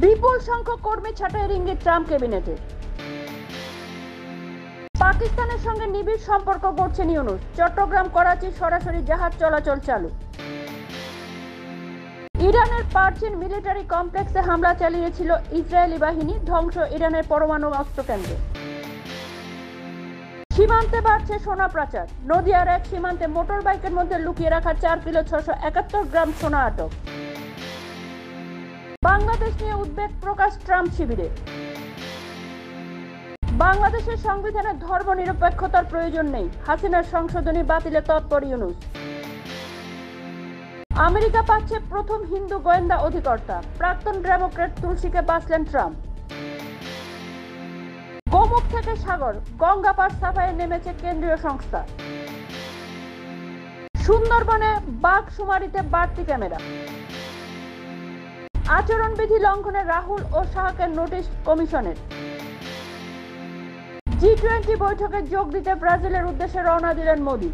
বিপুল সংখ্যক কর্মী ছাঁটাইয়ের ইঙ্গিত ট্রাম্প ক্যাবিনেটে। পাকিস্তানের সঙ্গে নিবিড় সম্পর্ক গড়ছেন ইউনূস। চট্টগ্রাম করাচি সরাসরি জাহাজ চলাচল চালু। ইরানের পারচিন মিলিটারি কমপ্লেক্সে হামলা চালিয়েছিল ইসরায়েলি বাহিনী, ধ্বংস ইরানের পরমাণু অস্ত্র কেন্দ্র। সীমান্তে বাড়ছে সোনা পাচার। নদিয়ার এক সীমান্তে মোটর বাইকের মধ্যে লুকিয়ে রাখা 4 কিলো 671 গ্রাম সোনা আটক। বাংলাদেশ নিয়ে উদ্বেগ প্রকাশ ট্রাম্প শিবিরে। বাংলাদেশের সংবিধানে ধর্মনিরপেক্ষতার প্রয়োজন নেই, হাসিনার সংশোধনী বাতিলে তৎপর ইউনূস। আমেরিকা পাচ্ছে প্রথম হিন্দু গোয়েন্দা অধিকর্তা, প্রাক্তন ডেমোক্র্যাট তুলসীকে বাঁচলেন ট্রাম্প। গোমুখ থেকে সাগর, গঙ্গা পার সাফাইয়ে নেমেছে কেন্দ্রীয় সংস্থা। সুন্দরবনে বাঘ শুমারিতে বাড়তি ক্যামেরা। আচরণবিধি লঙ্ঘনে রাহুল ও শাহকে নোটিশ কমিশনের। G20 বৈঠকে যোগ দিতে ব্রাজিলের উদ্দেশ্যে রওনা দিলেন মোদি।